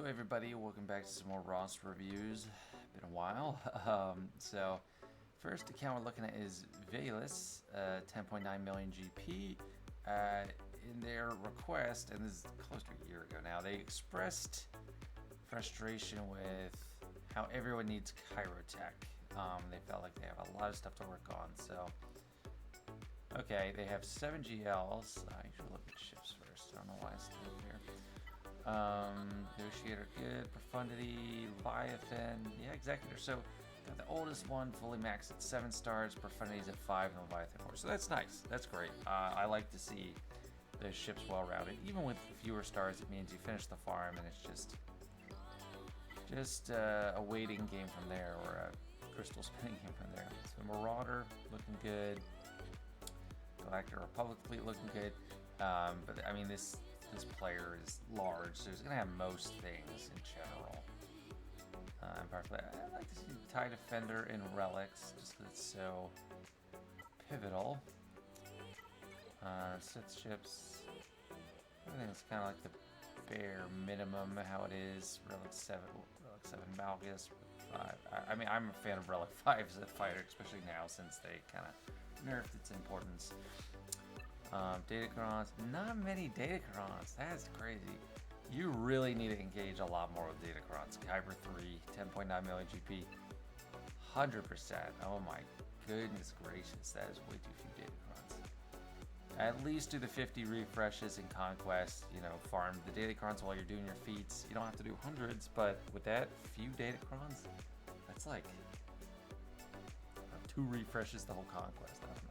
everybody, welcome back to some more Ross reviews. Been a while. So first account we're looking at is Vaillis, 10.9 million GP. In their request, and this is close to a year ago now, they expressed frustration with how everyone needs chirotech. They felt like they have a lot of stuff to work on. So okay, they have 7 GLs. I should look at ships first. I don't know why it's still here. Negotiator good, Profundity, Leviathan, yeah, Executor. So got the oldest one fully maxed at 7 stars, Profundity's at 5, and Leviathan 4. So that's nice. That's great. I like to see the ships well rounded. Even with fewer stars, it means you finish the farm and it's just a waiting game from there, or a crystal spinning game from there. So Marauder looking good. Galactic Republic fleet looking good. But I mean this player is large, so he's gonna have most things in general. I'd like to see TIE Defender in Relics, just because it's so pivotal. Sith ships, everything's kind of like the bare minimum how it is. Relic 7 Malgus, 5. I mean, I'm a fan of Relic 5 as a fighter, especially now since they kind of nerfed its importance. Datacrons, not many Datacrons. That's crazy. You really need to engage a lot more with Datacrons. Kyber 3, 10.9 million GP, 100%. Oh my goodness gracious, that is way too few Datacrons. At least do the 50 refreshes in Conquest. You know, farm the Datacrons while you're doing your feats. You don't have to do hundreds, but with that few Datacrons, that's like 2 refreshes the whole Conquest. I don't know.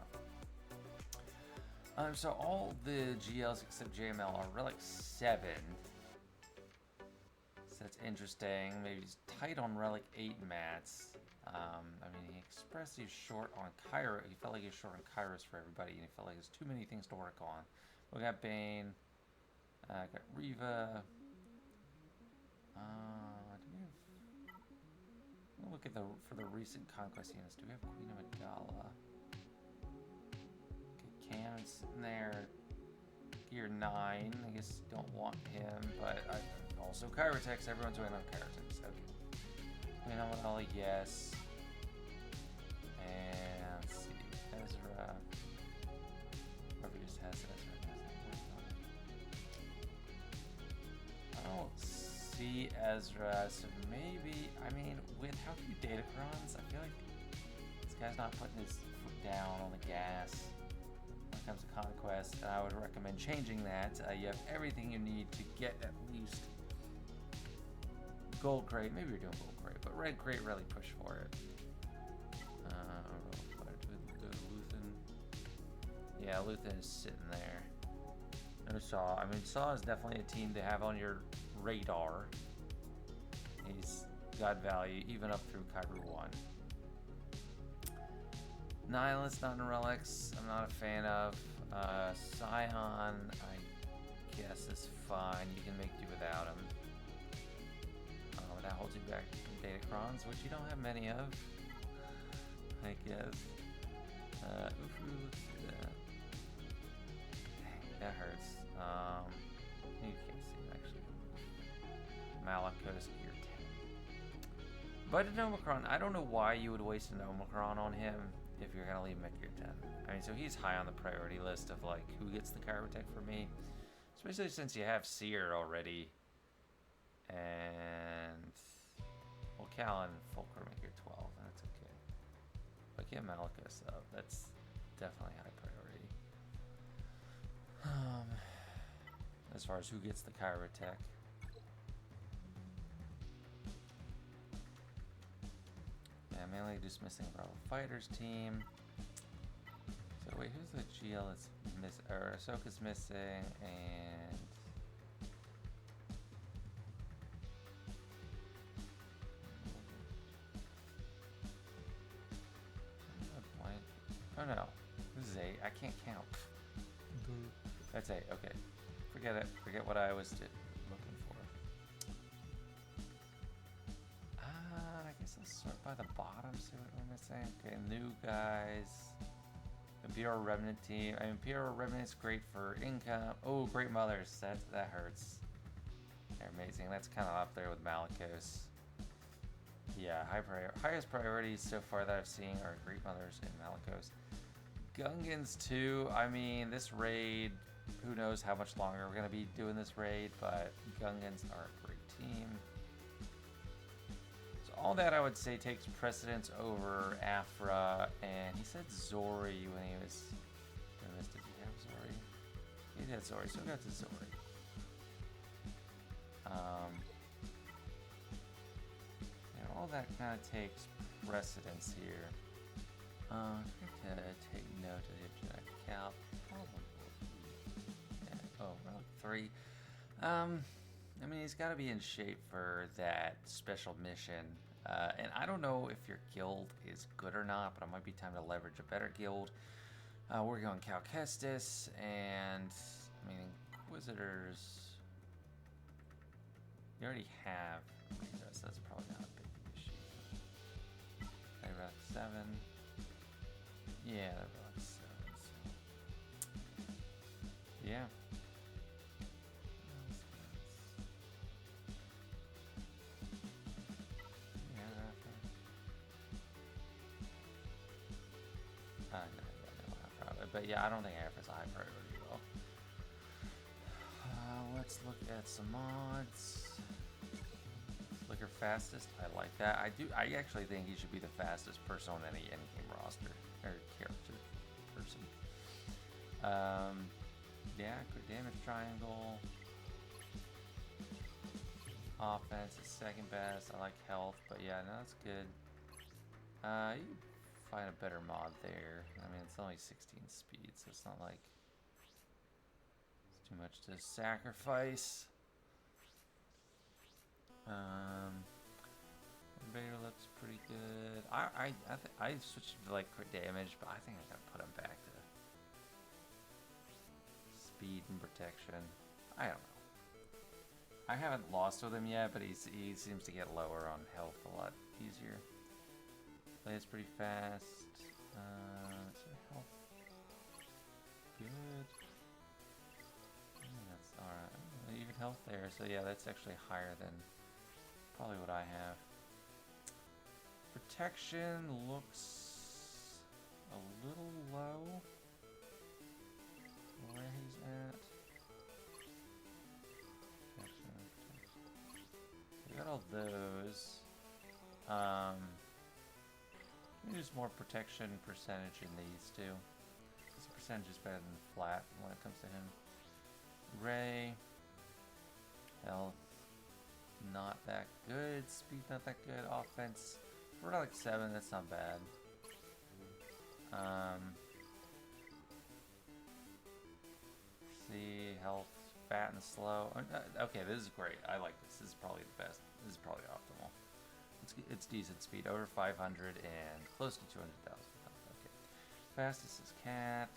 So all the GLs except JML are Relic 7. So that's interesting. Maybe he's tight on Relic 8 mats. I mean, he expressed he's short on Kairos. He felt like he was short on Kairos for everybody, and he felt like there's too many things to work on. We got Bane. Got Riva. Do we have... We'll look at for the recent Conquest units. Do we have Queen Amidala? Cam's sitting there, gear 9. I guess you don't want him, but also Chirotex. Everyone's waiting on Chirotex. Okay. Queen Amidala, yes. And let's see, Ezra. Whoever just has Ezra. I don't see Ezra, so maybe, I mean, with how few Datacrons, I feel like this guy's not putting his foot down on the gas comes to Conquest, and I would recommend changing that. You have everything you need to get at least gold crate. Maybe you're doing gold crate, but red crate really push for it. Luthen. Yeah, Luthen is sitting there. No Saw. I mean, Saw is definitely a team to have on your radar. He's got value even up through Kyber 1. Nihilist, not in Relics, I'm not a fan of. Scion, I guess is fine. You can make do without him. That holds you back from Datacrons, which you don't have many of, I guess. Ufu, let's do that. Dang, that hurts. You can't see it, actually. Malakos, gear 10. But an Omicron, I don't know why you would waste an Omicron on him if you're gonna leave him at gear 10. I mean, so he's high on the priority list of like who gets the Chirotech for me, especially since you have Seer already, and well, Cal and Fulcrum at gear 12. That's okay. But get Malachus up. That's definitely high priority. As far as who gets the Chirotech. Yeah, mainly just missing Bravo Fighters team. So wait, who's the GL that's missing? Or Ahsoka's missing, and oh no, this is 8. I can't count. That's 8. Okay, forget it. Forget what I was looking for. I guess I'll sort by the bottom, see what we're missing. Okay, new guys. Imperial Remnant team. I mean, Imperial Remnant's great for income. Oh, Great Mothers. That hurts. They're amazing. That's kind of up there with Malicos. Yeah, highest priorities so far that I've seen are Great Mothers and Malicos. Gungans too. I mean, this raid, who knows how much longer we're gonna be doing this raid, but Gungans are a great team. So all that I would say takes precedence over Afra, and he said Zori when he was doing this. Did he have Zori? He did Zori, so we got to Zori. Yeah, all that kind of takes precedence here. I'm gonna take note of the object cap. Yeah. Oh, well, 3. I mean, he's got to be in shape for that special mission. And I don't know if your guild is good or not, but it might be time to leverage a better guild. We're going Cal Kestis, and I mean, Inquisitors. You already have Rita, so that's probably not a big issue. They rock 7. Yeah, they're rock 7. So. Yeah. But yeah, I don't think Afra's a high priority though. Let's look at some mods. Flicker fastest, I like that. I actually think he should be the fastest person on any game roster or character person. Yeah, quick damage triangle. Offense is second best. I like health, but yeah, no, that's good. You can find a better mod there. I mean, it's only 16 speed, so it's not like it's too much to sacrifice. Vader looks pretty good. I switched to like crit damage, but I think I gotta put him back to speed and protection. I don't know. I haven't lost with him yet, but he seems to get lower on health a lot easier. Plays pretty fast. So health good. That's alright. Even health there, so yeah, that's actually higher than probably what I have. Protection looks a little low where he's at. We got all those. Use more protection percentage in these two. This percentage is better than flat when it comes to him. Ray. Health. Not that good. Speed not that good. Offense. We're at like 7, that's not bad. See, health, fat and slow. Okay, this is great. I like this. This is probably the best. This is probably optimal. It's decent speed, over 500 and close to 200,000. Okay. Fastest is Cat,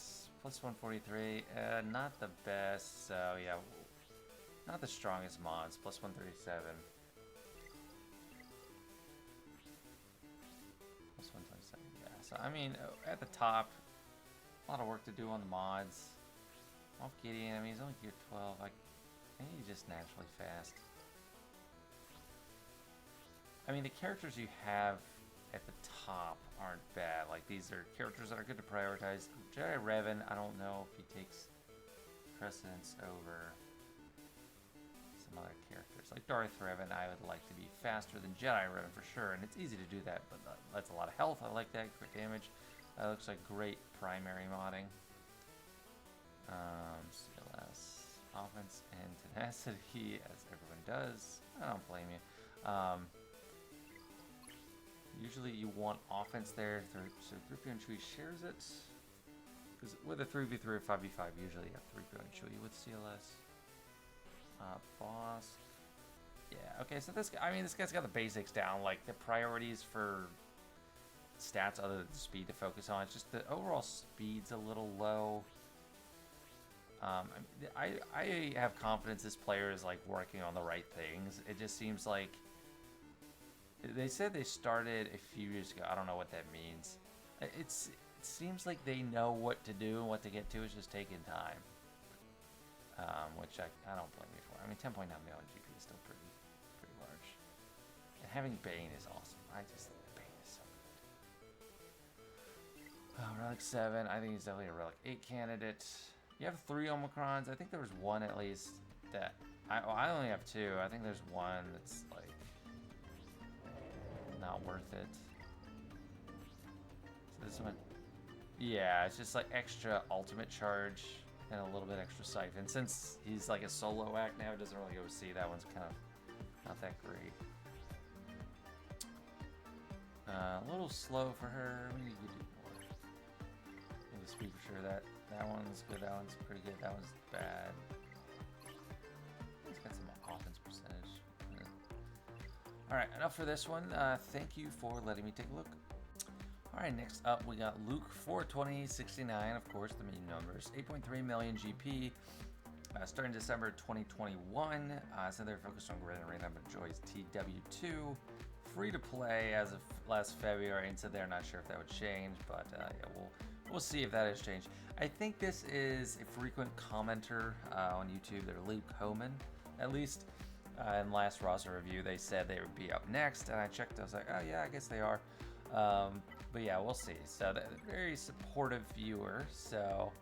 plus 143. Not the best. So yeah, not the strongest mods. Plus 137. Plus 127. Yeah. So I mean, at the top, a lot of work to do on the mods. Off Gideon. I mean, he's only gear 12. I think he's just naturally fast. I mean, the characters you have at the top aren't bad. Like, these are characters that are good to prioritize. Jedi Revan, I don't know if he takes precedence over some other characters. Like Darth Revan, I would like to be faster than Jedi Revan for sure, and it's easy to do that, but that's a lot of health. I like that. Crit damage. That looks like great primary modding. CLS, offense, and tenacity, as everyone does. I don't blame you. Usually you want offense there, so 3PO and Chewie shares it. Because with a 3v3 or 5v5, usually you have 3PO and Chewie with CLS. Boss. Yeah, okay, so this guy's got the basics down, like the priorities for stats other than speed to focus on. It's just the overall speed's a little low. I have confidence this player is like working on the right things. It just seems like they said they started a few years ago. I don't know what that means. It seems like they know what to do and what to get to. It's just taking time. which I don't blame you for. I mean, 10.9 million GP is still pretty large. And having Bane is awesome. I just think Bane is so good. Relic 7, I think he's definitely a Relic 8 candidate. You have 3 Omicrons. I think there was one at least that... I only have 2. I think there's one that's, like, not worth it. So this one... Yeah, it's just, like, extra ultimate charge and a little bit extra siphon. Since he's, like, a solo act now, it doesn't really go see. That one's kind of not that great. A little slow for her. We need to do more. Maybe speed for sure. That one's good. That one's pretty good. That one's bad. It's got some offense percentage. Yeah. All right, enough for this one. Thank you for letting me take a look. All right, next up we got Luke 42069. Of course, the mean numbers. 8.3 million GP. Starting December 2021. So they're focused on Greater Arena, but enjoys TW2. Free to play as of last February, and so they're not sure if that would change, but yeah, we'll see if that has changed. I think this is a frequent commenter on YouTube. They're Luke Homan, at least. In last roster review, they said they would be up next, and I checked. I was like, oh yeah, I guess they are. But yeah, we'll see. So they're a very supportive viewer, so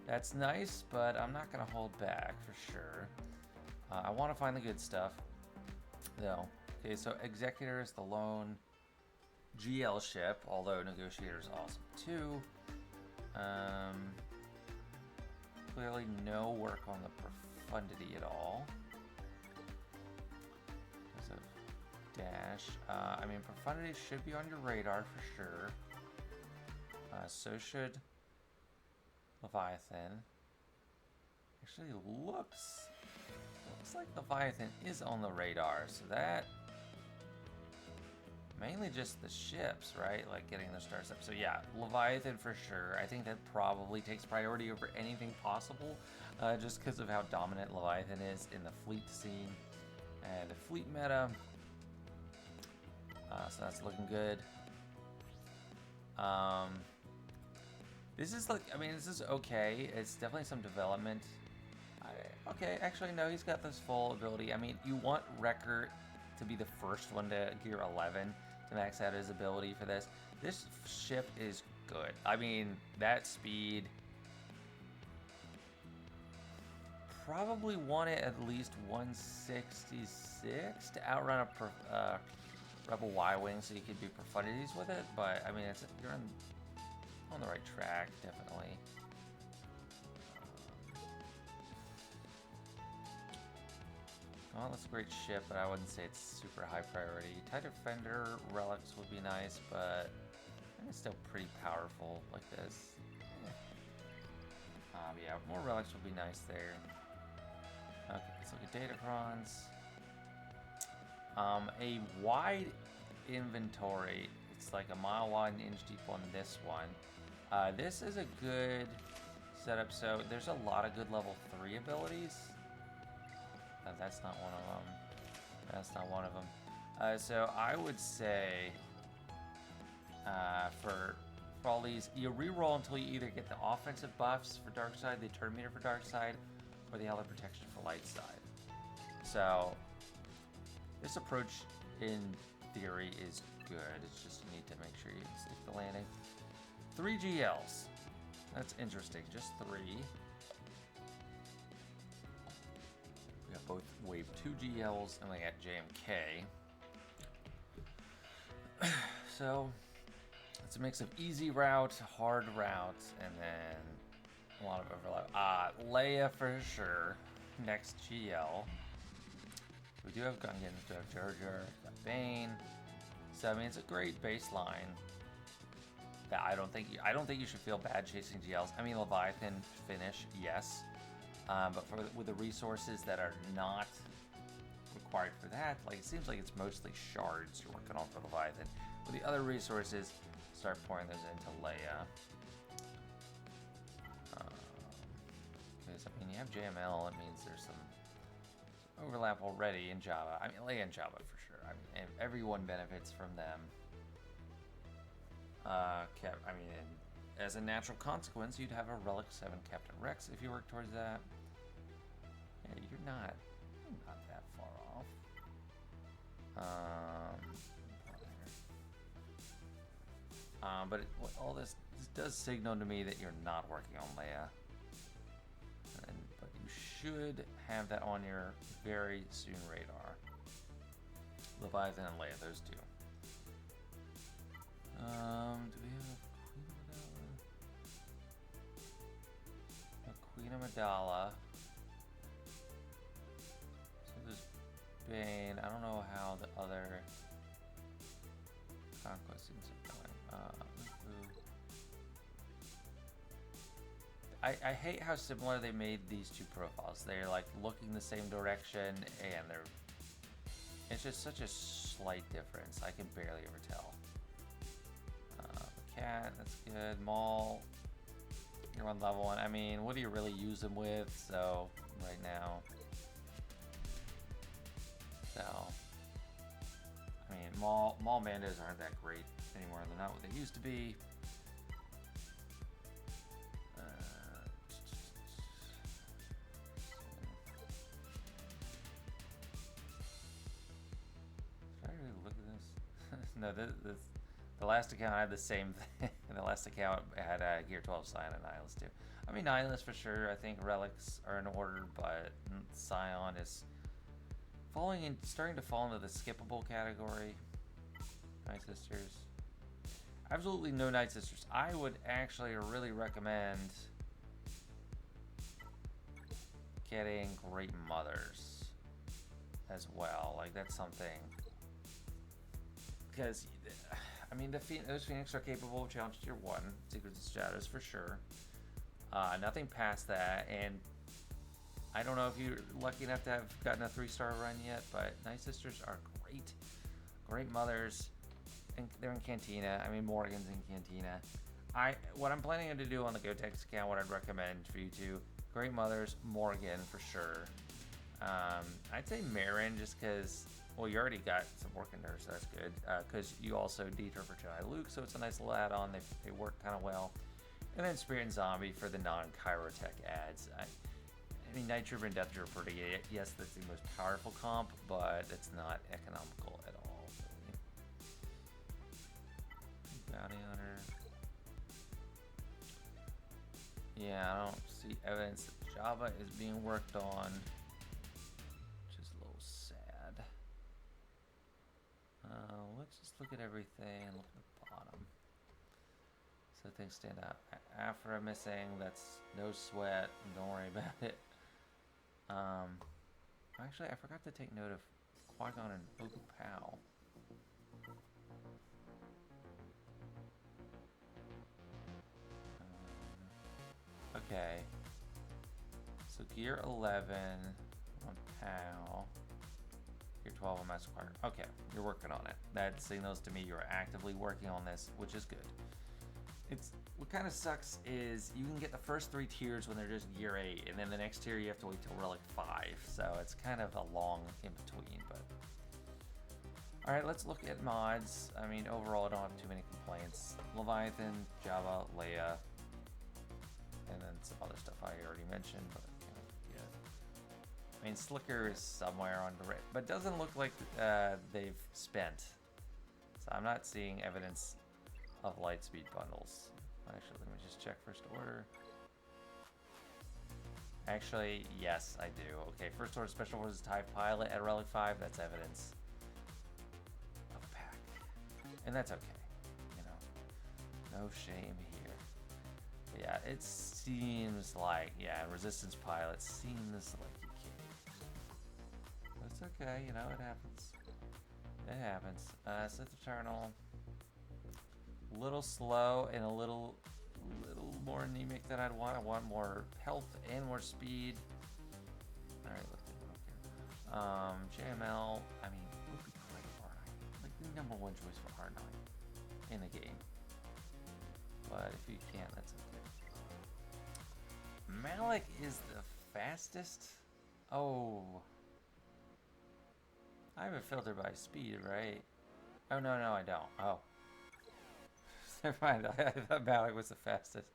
that's nice. But I'm not gonna hold back for sure. I want to find the good stuff, though. Okay, so Executor is the lone GL ship, although Negotiator is awesome too. Clearly no work on the profundity at all. Because of dash. I mean, profundity should be on your radar for sure. So should Leviathan. Actually looks like Leviathan is on the radar, so that mainly just the ships, right? Like getting the stars up. So yeah, Leviathan for sure. I think that probably takes priority over anything possible, just because of how dominant Leviathan is in the fleet scene and the fleet meta. So that's looking good. This is like, I mean, this is okay. It's definitely some development. Okay, actually no, he's got this full ability. I mean, you want Wrecker to be the first one to gear 11 to max out his ability for this. This ship is good. I mean, that speed probably want it at least 166 to outrun a Rebel Y-Wing, so you could do profundities with it. But I mean, you're on the right track, definitely. Well, that's a great ship, but I wouldn't say it's super high priority. TIE Defender relics would be nice, but I think it's still pretty powerful like this. Yeah, more relics would be nice there. Okay, let's look at Datacrons. A wide inventory. It's like a mile wide and inch deep on this one. This is a good setup. So there's a lot of good level 3 abilities. That's not one of them. That's not one of them. So I would say for all these, you reroll until you either get the offensive buffs for dark side, the turn meter for dark side, or the allied protection for light side. So this approach in theory is good. It's just you need to make sure you stick the landing. 3 GLs. That's interesting. Just 3. We got both wave 2 GLs and we got JMK. So it's a mix of easy route, hard route, and then a lot of overlap. Leia for sure. Next GL. We do have Gungans, we have Jar Jar, got Bane. So I mean, it's a great baseline. That I don't think you should feel bad chasing GLs. I mean, Leviathan finish, yes. But with the resources that are not required for that, like it seems like it's mostly shards you're working on for Leviathan. With the other resources, start pouring those into Leia. Because I mean, you have JML, it means there's some overlap already in Java. I mean, Leia and Java for sure. I mean, everyone benefits from them. I mean, as a natural consequence, you'd have a Relic 7 Captain Rex if you work towards that. Yeah, you're not that far off. But all this does signal to me that you're not working on Leia. But you should have that on your very soon radar. Leviathan and Leia, those two. Do we have a Queen Amidala? So there's Bane. I don't know how the other conquest scenes are going. I hate how similar they made these two profiles. They're like looking the same direction, and it's just such a slight difference. I can barely ever tell. Cat, that's good. Maul, you're on level 1. I mean, what do you really use them with? So right now, I mean, Maul Mandos aren't that great anymore. They're not what they used to be. No, the last account had the same thing. The last account had Gear 12 Scion and Nihilus too. I mean, Nihilus for sure. I think relics are in order, but Scion is starting to fall into the skippable category. Night Sisters. Absolutely no Night Sisters. I would actually really recommend getting Great Mothers as well. Like, that's something. Because, I mean, those Phoenix are capable of challenge tier 1, Secrets and Shadows for sure. Nothing past that, and I don't know if you're lucky enough to have gotten a 3-star run yet, but Night Sisters are great. Great Mothers, and they're in Cantina. I mean, Morgan's in Cantina. What I'm planning to do on the Gotenks account, what I'd recommend for you to, Great Mothers, Morgan for sure. I'd say Marin just because... Well, you already got some work in there, so that's good. Because you also Dieter for Jedi Luke, so it's a nice little add-on. They work kind of well. And then Spirit and Zombie for the non-Chirotech ads. I mean, Night Trooper and Death Trooper, yes, that's the most powerful comp, but it's not economical at all. Really. Bounty Hunter. Yeah, I don't see evidence that Java is being worked on. Let's just look at everything and look at the bottom. So things stand out. Afra missing, that's no sweat. Don't worry about it. Actually, I forgot to take note of Qui-Gon and Ogu Pao. Okay. So Gear 11 on Pao. 12 on Master Choir. Okay, you're working on it. That signals to me you're actively working on this, which is good. What kind of sucks is you can get the first 3 tiers when they're just Gear 8, and then the next tier you have to wait till Relic 5. So it's kind of a long in between, but... Alright, let's look at mods. I mean, overall I don't have too many complaints. Leviathan, Java, Leia, and then some other stuff I already mentioned, but... I mean, Slicker is somewhere on the right, but it doesn't look like they've spent. So I'm not seeing evidence of Lightspeed bundles. Actually, let me just check First Order. Actually, yes, I do. Okay, First Order Special Forces TIE Pilot at Relic 5, that's evidence of a pack. And that's okay, you know. No shame here. But yeah, it seems like, Resistance Pilot seems like it's okay, you know, it happens. It happens. Sith Eternal. A little slow and a little more anemic than I'd want. I want more health and more speed. Alright, let's take a look here. JML, I mean, would be great for R9. Like the #1 choice for R9 in the game. But if you can't, that's okay. Malik is the fastest? Oh. I have it filtered by speed, right? Oh, no, I don't. Oh. Never mind. I thought Malik was the fastest.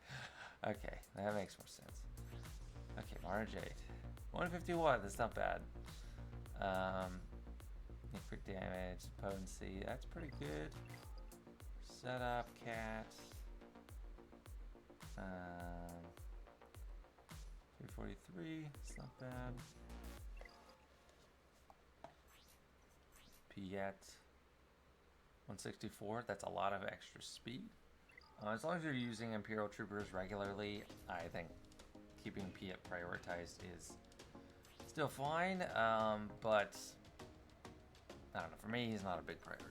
Okay, that makes more sense. Okay, RJ. 151, that's not bad. Crit damage, potency, that's pretty good. Setup, cat. 343, it's not bad. Piet. 164, that's a lot of extra speed. As long as you're using Imperial Troopers regularly, I think keeping Piet prioritized is still fine, but I don't know, for me, he's not a big priority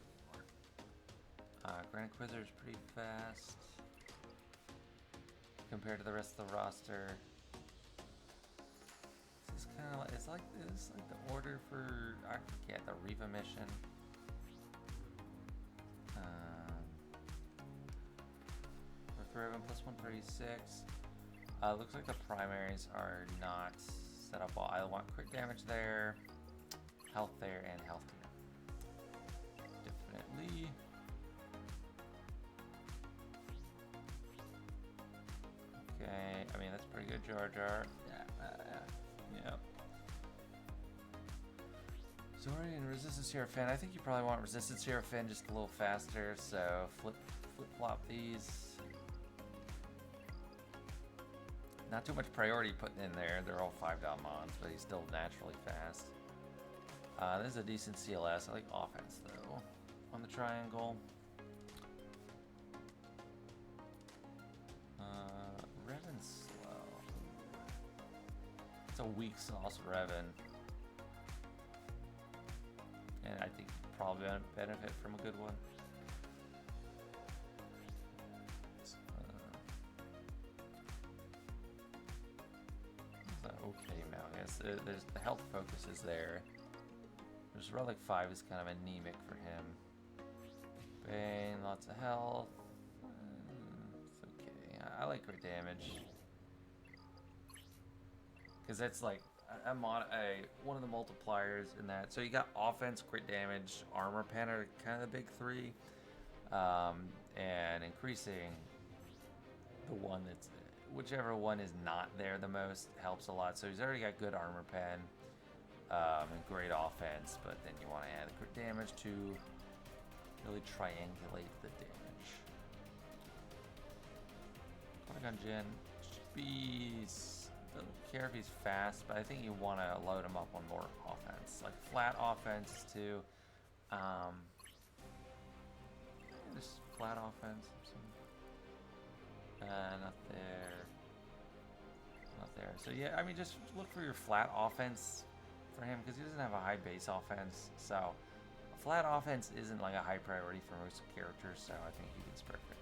anymore. Grand Inquisitor is pretty fast compared to the rest of the roster. This is kind of like, it's like the order for, I forget, the Riva mission. Raven plus 136. Looks like the primaries are not set up well. I want crit damage there, health there, and health here. Definitely. Okay, I mean, that's pretty good, Jar Jar. Yeah. Sorry, and Resistance Hierophant. I think you probably want Resistance Hierophant just a little faster, so flip-flop these. Not too much priority putting in there. They're all 5-down mons, but he's still naturally fast. This is a decent CLS. I like offense, though, on the triangle. Revan's slow. It's a weak sauce Revan. And I think you probably benefit from a good one. Okay, now yes, there's the health focus is there. There's Relic 5 is kind of anemic for him. Bane, lots of health. It's okay. I like crit damage because that's like one of the multipliers in that. So you got offense, crit damage, armor pen are kind of the big three, and increasing the one that's whichever one is not there the most helps a lot. So he's already got good armor pen and great offense, but then you want to add the crit damage to really triangulate the damage. Qui-Gon Jinn, bees. Don't care if he's fast, but I think you want to load him up on more offense, like flat offense too. Just flat offense. Not there. Not there. So yeah, I mean, just look for your flat offense for him because he doesn't have a high base offense. So a flat offense isn't like a high priority for most characters. So I think he's perfect.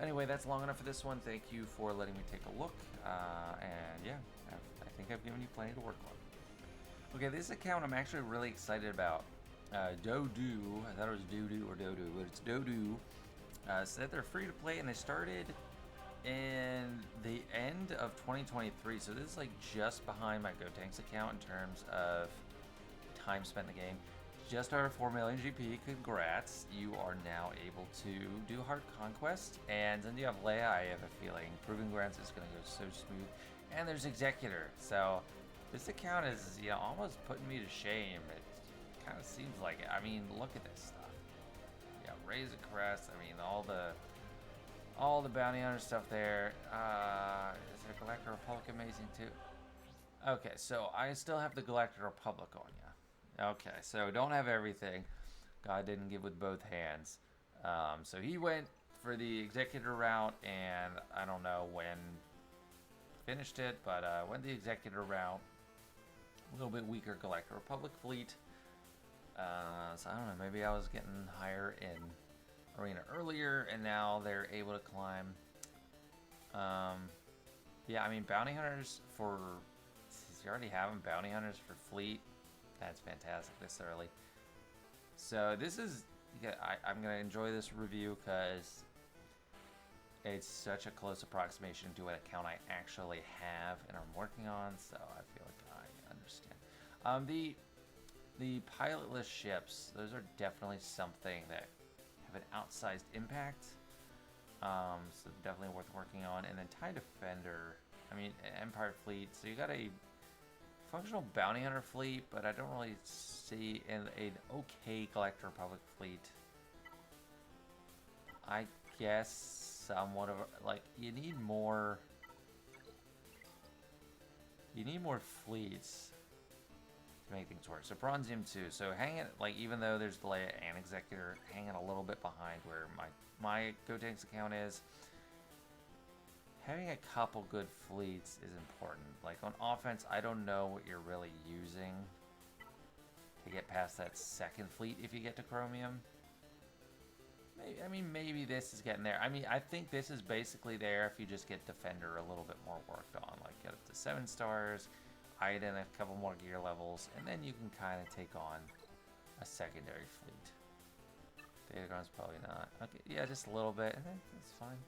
Anyway, that's long enough for this one. Thank you for letting me take a look. And yeah, I think I've given you plenty to work on. Okay, this account I'm actually really excited about. Dodoo. I thought it was doo-doo or dodoo, but it's dodoo. Said they're free to play, and they started in the end of 2023, so this is like just behind my Gotenks account in terms of time spent in the game. Just over 4 million GP, congrats. You are now able to do Hard Conquest, and then you have Leia, I have a feeling. Proving Grounds is going to go so smooth. And there's Executor, so this account is, you know, almost putting me to shame. It kind of seems like it. I mean, look at this stuff. Yeah, Raise a Crest, I mean, all the bounty hunter stuff there. Is there Galactic Republic amazing too? Okay, so I still have the Galactic Republic on ya. Okay, so don't have everything. God didn't give with both hands. So he went for the Executor route, and I don't know when finished it, but went the Executor route. A little bit weaker Galactic Republic fleet. So I don't know, maybe I was getting higher in arena earlier, and now they're able to climb. Yeah, I mean, bounty hunters for, since you already have them, bounty hunters for fleet, that's fantastic this early. So this is, yeah, I'm gonna enjoy this review because it's such a close approximation to an account I actually have and I'm working on, so I feel like I understand. The pilotless ships, those are definitely something that have an outsized impact, so definitely worth working on. And then TIE Defender, I mean, Empire fleet. So you got a functional bounty hunter fleet, but I don't really see an okay Galactic Republic fleet. I guess somewhat of like you need more fleets to make things work. So Bronzium 2. So hang it like even though there's Leia and Executor, hanging a little bit behind where my Gotenks account is. Having a couple good fleets is important. Like on offense, I don't know what you're really using to get past that second fleet if you get to Chromium. Maybe, I mean, maybe this is getting there. I mean, I think this is basically there if you just get Defender a little bit more worked on. Like get up to 7 stars, Iden a couple more gear levels, and then you can kind of take on a secondary fleet. Datagron's probably not. Okay, yeah, just a little bit, and then that's fine.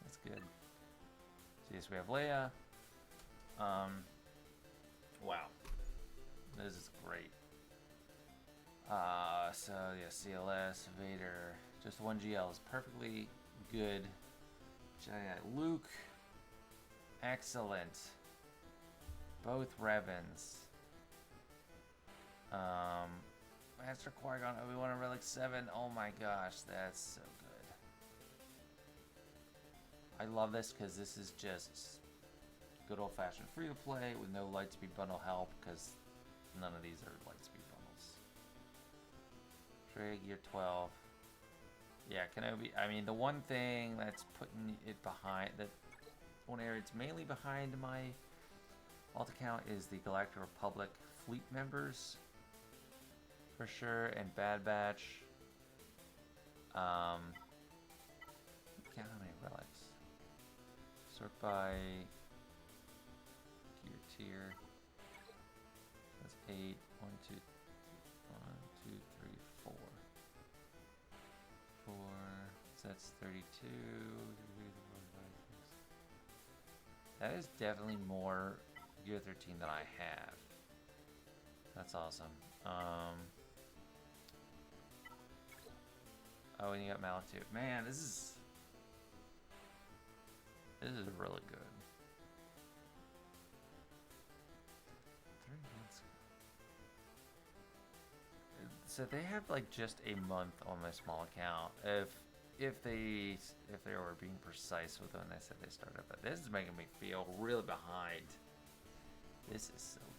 That's good. So yes, we have Leia. Wow. This is great. So yeah, CLS, Vader, just 1 GL is perfectly good. Giant Luke, excellent. Both Revens. Master Qui-Gon, Obi-Wan, and Relic 7. Oh my gosh, that's so good. I love this because this is just good old-fashioned free-to-play with no Lightspeed bundle help because none of these are Lightspeed bundles. Trey, Gear 12. Yeah, Kenobi. I mean, the one thing that's putting it behind, that one area it's mainly behind my alt account is the Galactic Republic fleet members. For sure, and Bad Batch. Count how many relics. Sort by gear tier. That's 8. 1, 2, 3, 4. 4. So that's 32. That is definitely more gear 13 than I have. That's awesome. Oh, and you got Malak too. Man, this is really good. 3 months. So they have like just a month on my small account. If they were being precise with when they said they started, but this is making me feel really behind. This is so good.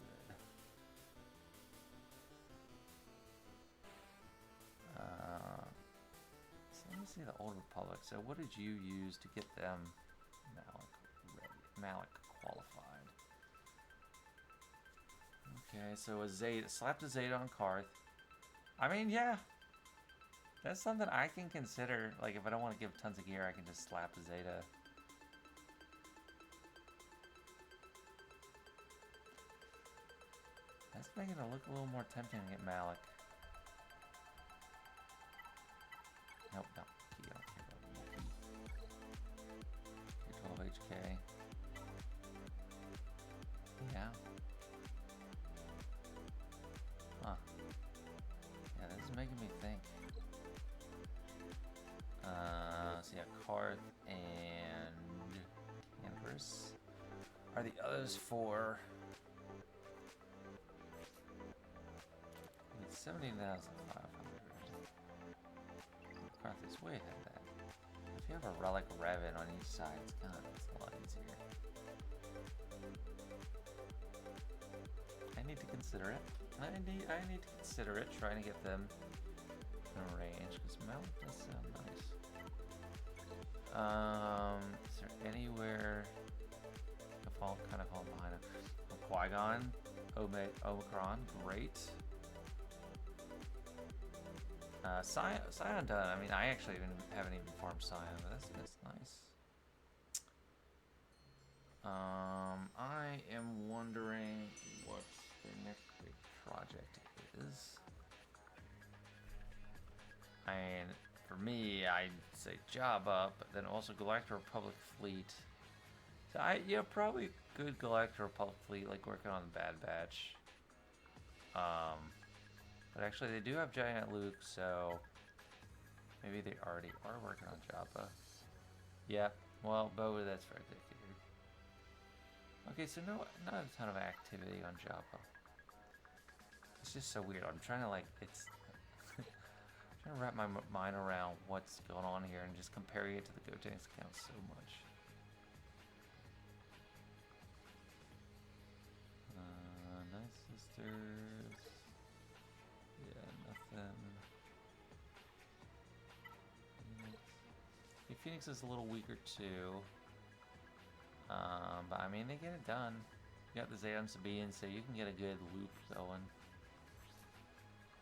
So let me see the Old Republic. So what did you use to get them Malak qualified? Okay, so a Zeta, slapped a Zeta on Karth. I mean, yeah, that's something I can consider. Like, if I don't want to give tons of gear, I can just slap a Zeta. That's making it look a little more tempting to get Malak. Nope, no. Key, I don't care about Key. 12 HK. Yeah. Huh. Yeah, this is making me think. So yeah, Karth and Canvas. Are the others 4? 17,500. Karth is way ahead of that. If you have a Relic Revan on each side, it's kind of a lot easier. I need to consider it. I need to consider it, trying to get them in range, because Malak does sound nice. Is there anywhere kind of falling behind him? Qui-Gon, Omicron, great. Scion done. I mean, I actually haven't even farmed Scion, but that's nice. I am wondering what the next big project is. And for me, I'd say Jabba, but then also Galactic Republic fleet. So probably good Galactic Republic fleet, like working on the Bad Batch. But actually, they do have Giant Luke, so maybe they already are working on Jabba. Yeah, well, Boba, that's very ridiculous. Okay, so not a ton of activity on Joppa. It's just so weird. I'm trying to like, trying to wrap my mind around what's going on here and just comparing it to the Gotenks account so much. Nice sisters. Yeah, nothing. Phoenix. Phoenix is a little weaker too. But I mean, they get it done. You got the Zayden Sabine, so you can get a good loop going.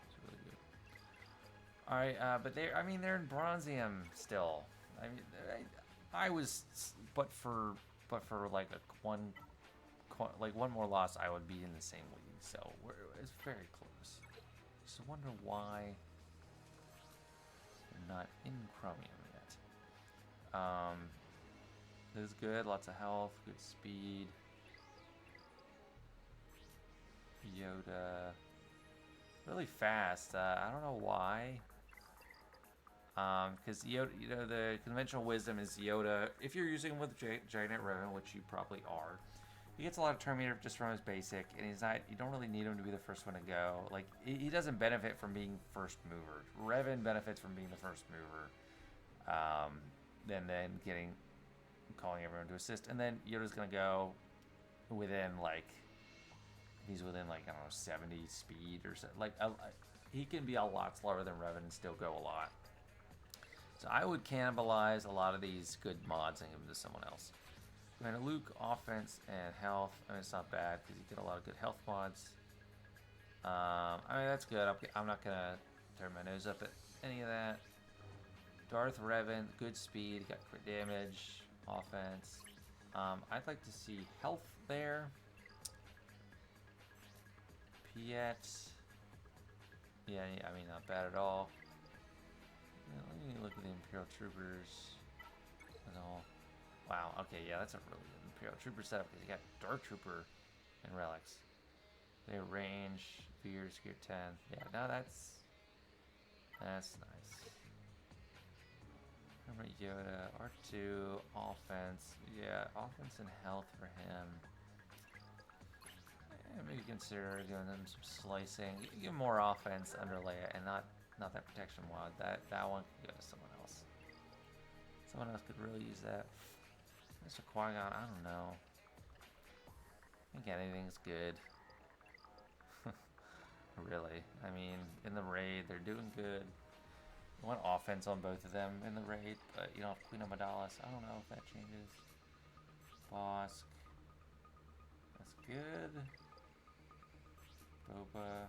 It's really good. All right, but they're in Bronzium still. I mean, I was, but for like one more loss, I would be in the same league. So it's very close. Just wonder why they're not in Chromium yet. This is good. Lots of health, good speed. Yoda, really fast. I don't know why. Because Yoda, the conventional wisdom is Yoda. If you're using him with Giant Revan, which you probably are, he gets a lot of turn meter just from his basic, and he's not. You don't really need him to be the first one to go. Like he doesn't benefit from being first mover. Revan benefits from being the first mover. Then calling everyone to assist, and then Yoda's gonna go within like. He's within like, I don't know, 70 speed or so. Like, he can be a lot slower than Revan and still go a lot. So I would cannibalize a lot of these good mods and give them to someone else. Going to Luke, offense and health. I mean, it's not bad because you get a lot of good health mods. I mean, that's good. I'm not going to turn my nose up at any of that. Darth Revan, good speed, got crit damage, offense. I'd like to see health there. Piet. Yeah, I mean, not bad at all. Let me look at the Imperial Troopers and all. Wow, okay, yeah, that's a really good Imperial Trooper setup because you got Dark Trooper and Relics. They range, Fears, Gear 10. Yeah, no, that's nice. Remember Yoda, R2, offense. Yeah, offense and health for him. Maybe consider giving them some slicing. You can give more offense under Leia and not that protection mod. That one could go to someone else. Someone else could really use that. Mr. Qui-Gon, I don't know. I think anything's good. Really. I mean, in the raid, they're doing good. I want offense on both of them in the raid, but you don't have Queen Amidala's. I don't know if that changes. Bosk. That's good. Boba.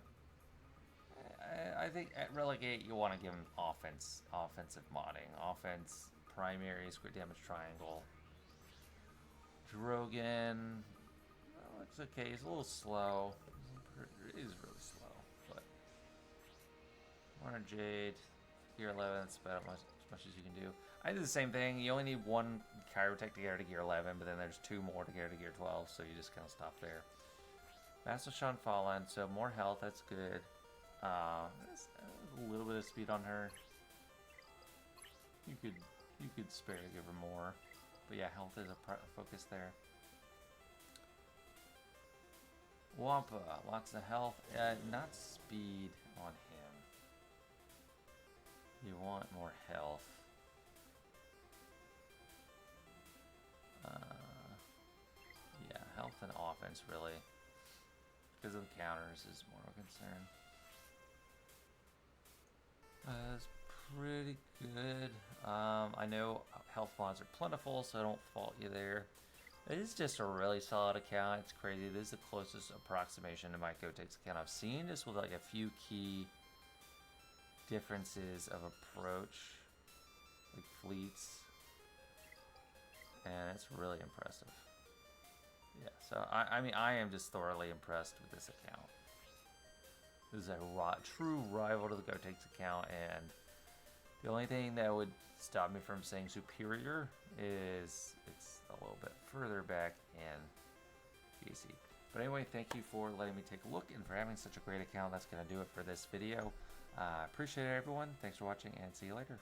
I think at Relegate you want to give him offensive modding. Offense, primary, crit damage triangle. Drogon, looks okay. He's a little slow. He's really slow, but Warner Jade, Gear 11. That's about as much as you can do. I did the same thing. You only need one Chirotech to get her to Gear 11, but then there's two more to get her to Gear 12, so you just kind of stop there. Master Sean Fallen, so more health, that's good. A little bit of speed on her. You could spare to give her more, but yeah, health is a focus there. Wampa, lots of health, not speed on him. You want more health. Yeah, health and offense really. Because of the counters is more of a concern. That's pretty good. I know health mods are plentiful, so I don't fault you there. It is just a really solid account. It's crazy. This is the closest approximation to my Gotenks account I've seen, just with like a few key differences of approach, like fleets, and it's really impressive. Yeah, so I mean, I am just thoroughly impressed with this account. This is a true rival to the Gotenks account, and the only thing that would stop me from saying superior is it's a little bit further back in GC. But anyway, thank you for letting me take a look and for having such a great account. That's going to do it for this video. Appreciate it, everyone. Thanks for watching, and see you later.